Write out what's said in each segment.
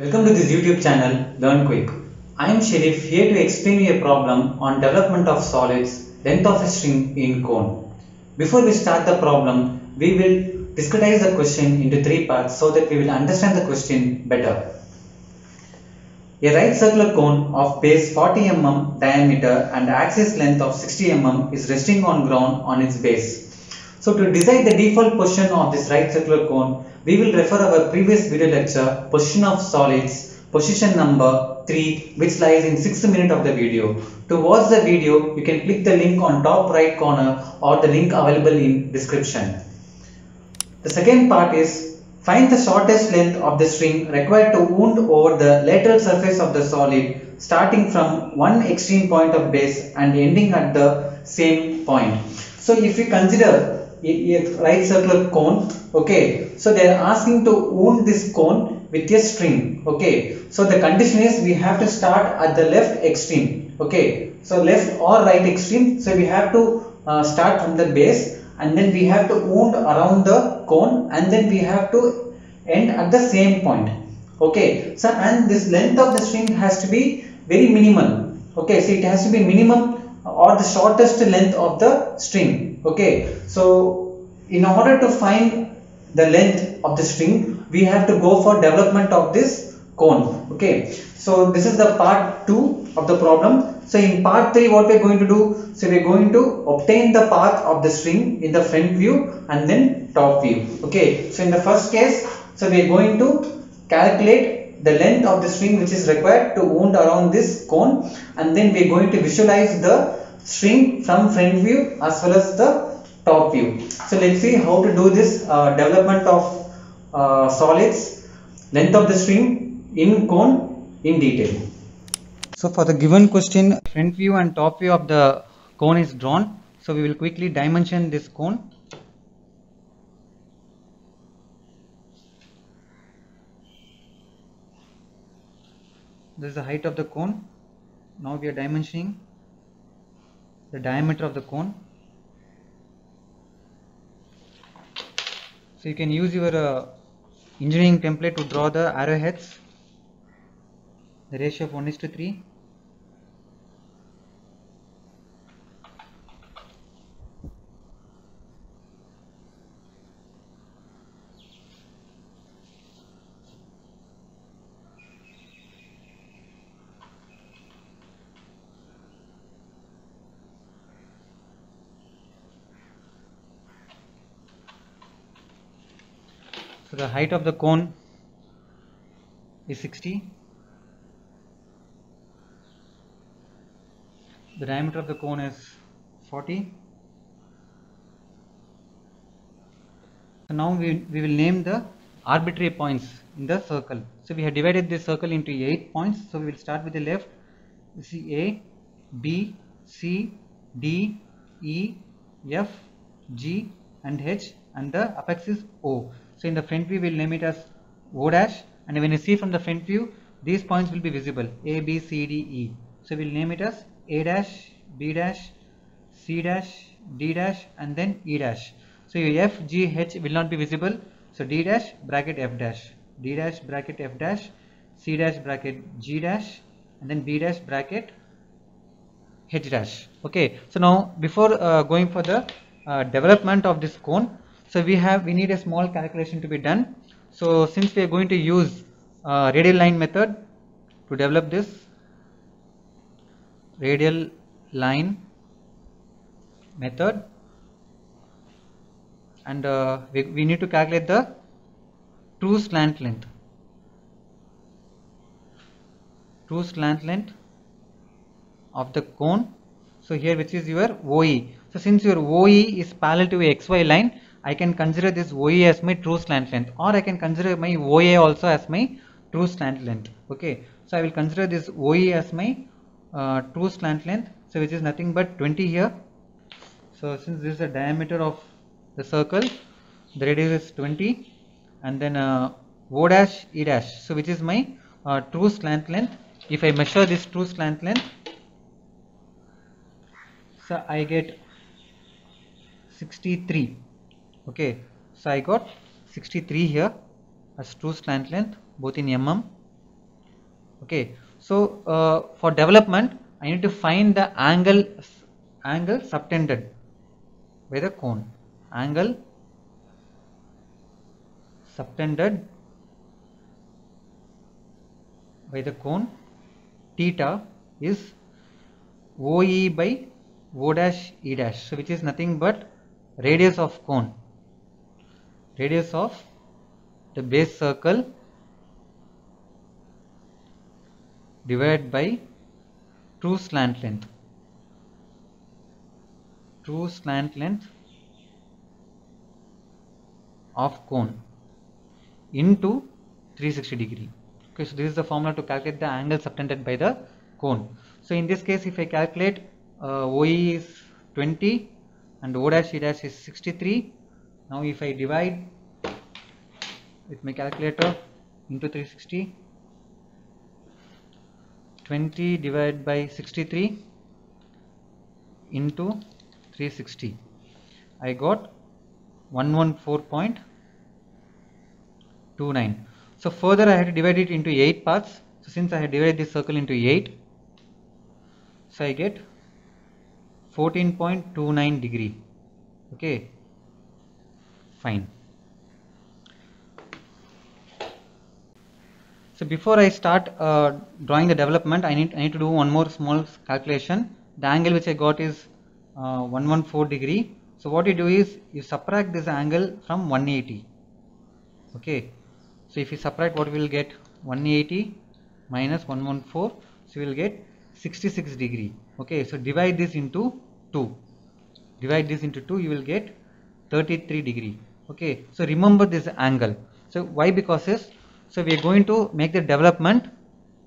Welcome to this YouTube channel Learn Quick. I am Sherif here to explain you a problem on development of solids, length of a string in cone. Before we start the problem, we will discretize the question into three parts so that we will understand the question better. A right circular cone of base 40 mm diameter and axis length of 60 mm is resting on ground on its base. So to decide the default position of this right circular cone, we will refer our previous video lecture, Position of Solids, position number 3, which lies in 6th minute of the video. To watch the video, you can click the link on top right corner or the link available in description. The second part is find the shortest length of the string required to wound over the lateral surface of the solid starting from one extreme point of base and ending at the same point. So if we consider a right circular cone, okay, so they are asking to wound this cone with a string, okay. So the condition is we have to start at the left extreme, okay, so left or right extreme. So we have to start from the base and then we have to wound around the cone and then we have to end at the same point, okay. So and this length of the string has to be very minimal, okay, so it has to be minimum or the shortest length of the string, okay. So in order to find the length of the string, we have to go for development of this cone, okay. So this is the part 2 of the problem. So in part 3 what we are going to do, so we are going to obtain the path of the string in the front view and then top view, okay. So in the first case, so we are going to calculate the length of the string which is required to wound around this cone, and then we are going to visualize the string from front view as well as the top view. So let's see how to do this development of solids, length of the string in cone in detail. So for the given question, front view and top view of the cone is drawn. So we will quickly dimension this cone. This is the height of the cone. Now we are dimensioning the diameter of the cone. So you can use your engineering template to draw the arrowheads. The ratio of 1:3. So the height of the cone is 60. The diameter of the cone is 40. So now we will name the arbitrary points in the circle. So we have divided this circle into 8 points. So we will start with the left. You see A, B, C, D, E, F, G and H, and the apex is O. So in the front view we will name it as O dash, and when you see from the front view, these points will be visible, A, B, C, D, E. So we will name it as A dash, B dash, C dash, D dash and then E dash. So your F, G, H will not be visible. So D dash bracket F dash, D dash bracket F dash, C dash bracket G dash and then B dash bracket H dash. Okay, so now before going for the development of this cone, so we need a small calculation to be done. So since we are going to use radial line method to develop this radial line method, and we need to calculate the true slant length. True slant length of the cone. So here which is your OE. So since your OE is parallel to a XY line, I can consider this OE as my true slant length, or I can consider my OA also as my true slant length. Okay, so I will consider this OE as my true slant length, so which is nothing but 20 here. So since this is the diameter of the circle, the radius is 20, and then O dash E dash, so which is my true slant length. If I measure this true slant length, so I get 63. Okay, so I got 63 here as true slant length both in mm. Okay, so for development, I need to find the angle subtended by the cone. Angle subtended by the cone theta is OE by O dash E dash, so which is nothing but radius of cone, radius of the base circle divided by true slant length, true slant length of cone into 360 degree. Okay, so this is the formula to calculate the angle subtended by the cone. So in this case, if I calculate OE is 20 and O dash E dash is 63. Now if I divide with my calculator into 360, 20 divided by 63 into 360, I got 114.29. So further I had to divide it into 8 parts. So since I had divided this circle into 8, so I get 14.29 degree. Okay, fine. So before I start drawing the development, I need to do one more small calculation. The angle which I got is 114 degree. So what you do is you subtract this angle from 180. Okay, so if you subtract, what we will get? 180 minus 114, so we will get 66 degree. Okay, so divide this into 2. Divide this into 2, you will get 33 degree. Okay, so remember this angle. So why? Because so we are going to make the development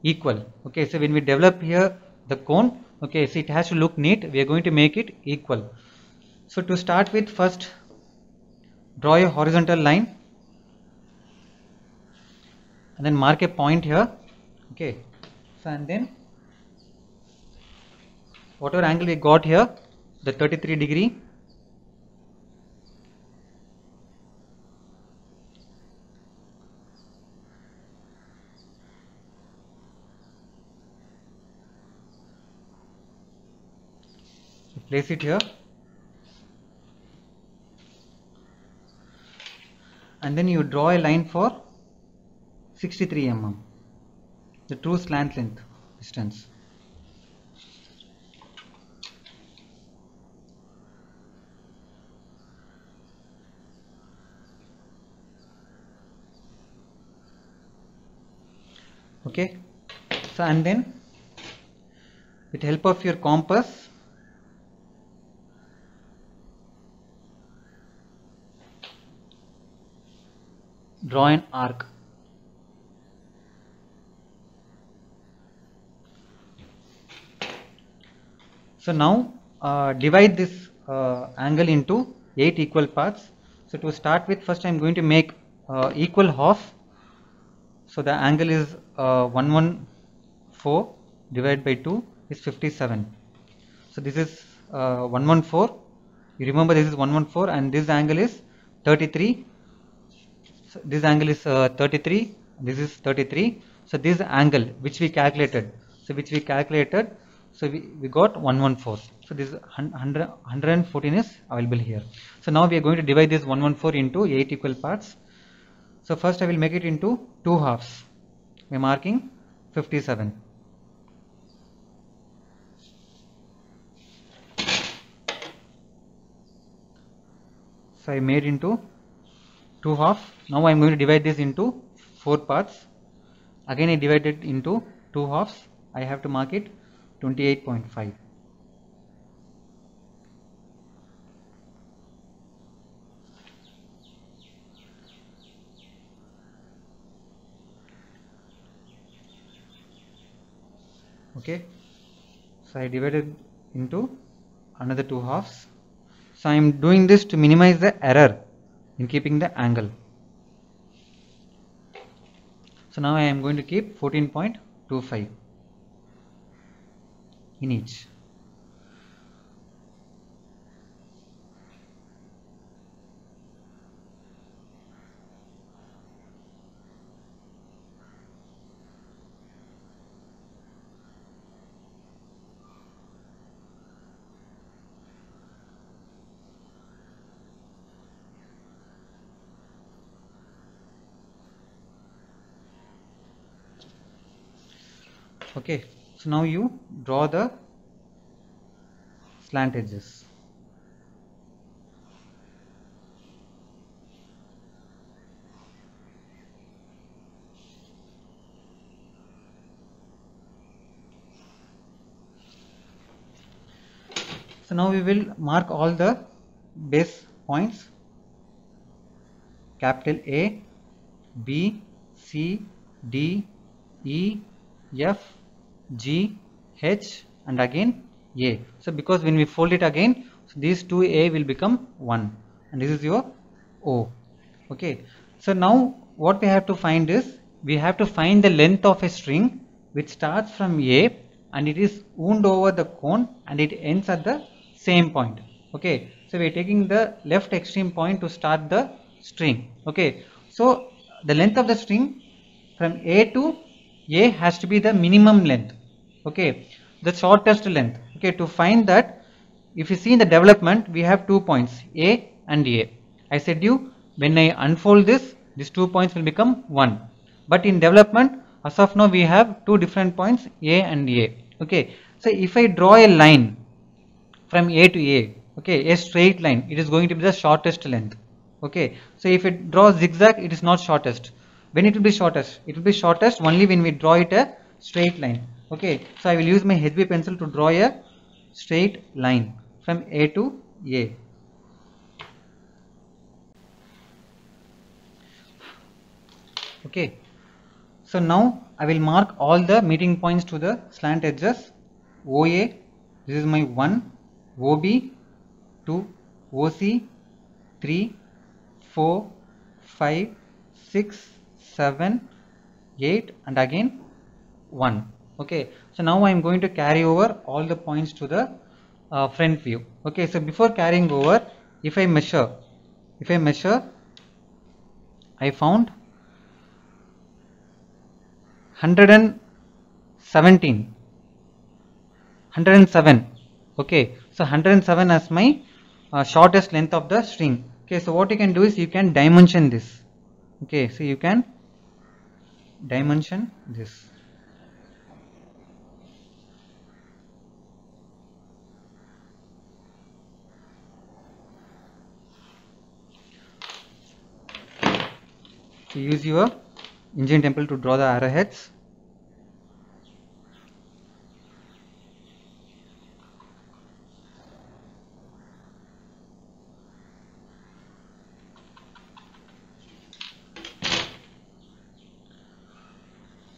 equal. Okay, so when we develop here the cone, okay, so it has to look neat. We are going to make it equal. So to start with, first draw a horizontal line and then mark a point here. Okay, so and then whatever angle we got here, the 33 degree, place it here, and then you draw a line for 63 mm, the true slant length distance. Okay, so and then with the help of your compass, draw an arc. So now divide this angle into 8 equal parts. So to start with, first I am going to make equal half. So the angle is 114 divided by 2 is 57. So this is 114. You remember this is 114 and this angle is 33. So this angle is 33. This is 33. So this angle which we calculated. So we got 114. So this 114 is available here. So now we are going to divide this 114 into 8 equal parts. So first I will make it into 2 halves by marking 57. So I made into 2 halves. Now I am going to divide this into 4 parts. Again I divide it into 2 halves. I have to mark it 28.5. Okay, so I divided into another 2 halves. So I am doing this to minimize the error in keeping the angle. So now I am going to keep 14.25 in each. Okay, so now you draw the slant edges. So now we will mark all the base points, capital A, B, C, D, E, F, G, H and again A. So because when we fold it again, so these two A will become 1 and this is your O. Okay. So now what we have to find is, we have to find the length of a string which starts from A and it is wound over the cone and it ends at the same point. Okay. So we are taking the left extreme point to start the string. Okay. So the length of the string from A to A has to be the minimum length. Okay. The shortest length. Okay. To find that, if you see in the development, we have 2 points A and A. I said you, when I unfold this, these 2 points will become 1. But in development, as of now, we have 2 different points A and A. Okay. So if I draw a line from A to A, okay, a straight line, it is going to be the shortest length. Okay. So if it draws zigzag, it is not shortest. When it will be shortest? It will be shortest only when we draw it a straight line. Okay. So I will use my HB pencil to draw a straight line from A to A. Okay. So now I will mark all the meeting points to the slant edges. OA, this is my 1, OB, 2, OC, 3, 4, 5, 6, 7, 8 and again 1. Okay. So now I am going to carry over all the points to the front view. Okay. So before carrying over, if I measure, I found 107. Okay. So 107 as my shortest length of the string. Okay. So what you can do is you can dimension this. Okay. So you can dimension this. So use your engine template to draw the arrowheads.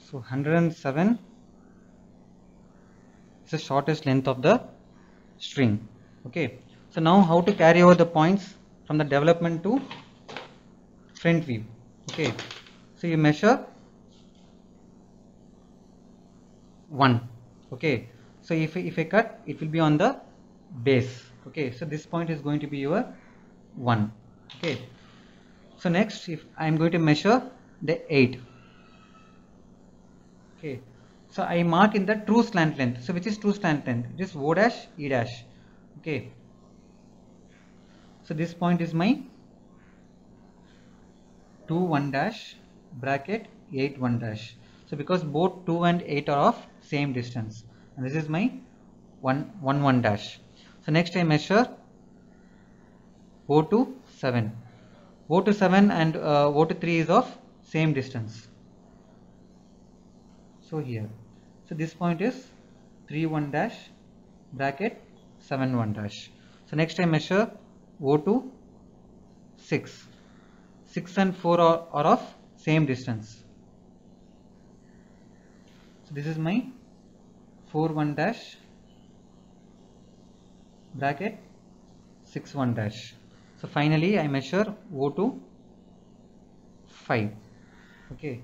So 107 is the shortest length of the string. Okay. So now how to carry over the points from the development to front view. Okay. So you measure 1. Okay. So if I cut, it will be on the base. Okay. So this point is going to be your 1. Okay. So next, if I am going to measure the 8. Okay. So I mark in the true slant length. So which is true slant length? It is O dash E dash. Okay. So this point is my 2 1 dash bracket 8 1 dash. So because both 2 and 8 are of same distance, and this is my 1 1 dash. So next I measure O to 7. O to 7 and O to 3 is of same distance. So here, so this point is 3 1 dash bracket 7 1 dash. So next I measure O to 6. 6 and 4 are of same distance. So this is my 4 1 dash bracket 6 1 dash. So finally I measure O to 5. Okay.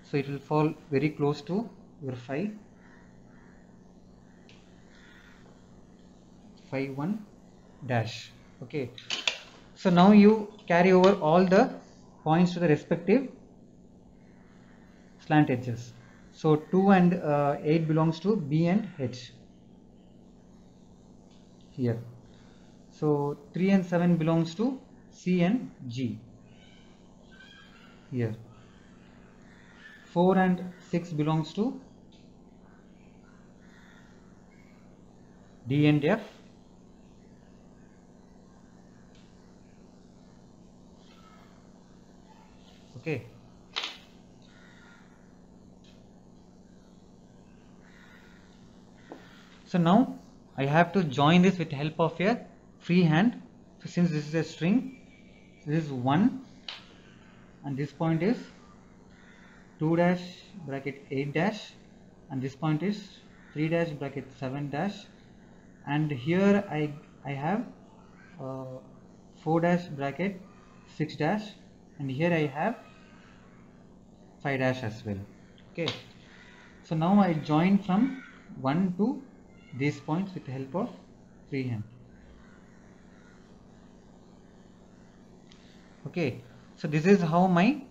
So it will fall very close to your 5 1 dash. Okay. So now you carry over all the points to the respective slant edges. So 2 and 8 belongs to B and H here. So 3 and 7 belongs to C and G here. 4 and 6 belongs to D and F. Okay. So now I have to join this with help of a free hand. So since this is a string, this is 1 and this point is 2 dash bracket 8 dash and this point is 3 dash bracket 7 dash, and here I have 4 dash bracket 6 dash, and here I have 5 dash as well. Okay, so now I join from 1 to these points with the help of freehand. Okay, so this is how my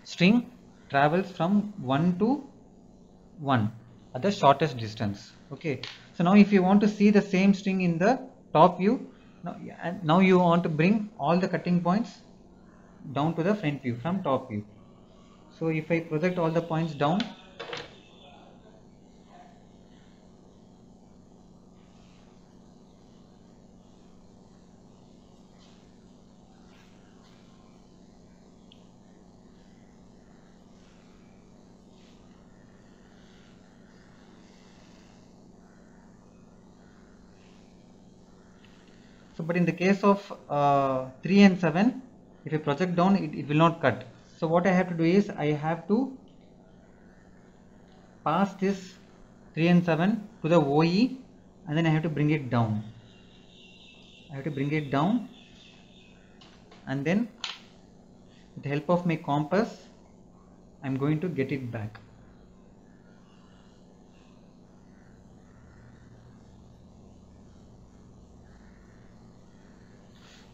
string travels from 1 to 1 at the shortest distance. Okay, so now if you want to see the same string in the top view, now you want to bring all the cutting points down to the front view from top view. So if I project all the points down, so but in the case of 3 and 7, if I project down, it will not cut. So what I have to do is I have to pass this 3 and 7 to the OE, and then I have to bring it down. I have to bring it down, and then with the help of my compass I am going to get it back.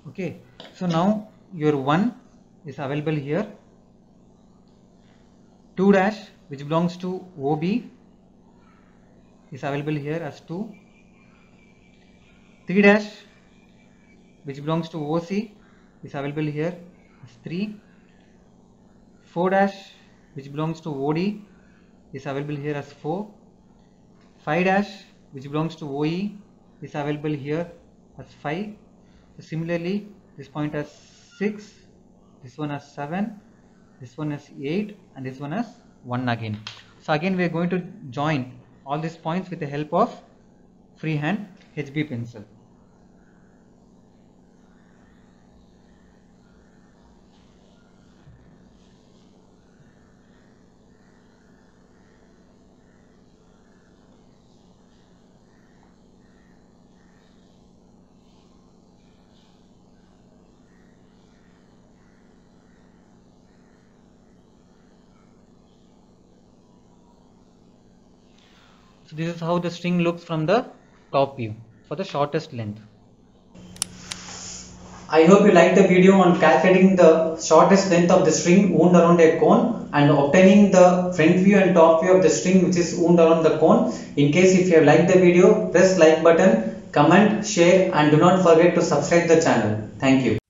Okay, so now your 1 is available here, 2 dash which belongs to OB is available here as 2, 3 dash which belongs to OC is available here as 3, 4 dash which belongs to OD is available here as 4, 5 dash which belongs to OE is available here as 5. So similarly, this point has 6, this one has 7, this one has 8, and this one has 1 again. So again we are going to join all these points with the help of freehand HB pencil. So this is how the string looks from the top view for the shortest length. I hope you liked the video on calculating the shortest length of the string wound around a cone and obtaining the front view and top view of the string which is wound around the cone. In case if you have liked the video, press like button, comment, share, and do not forget to subscribe the channel. Thank you.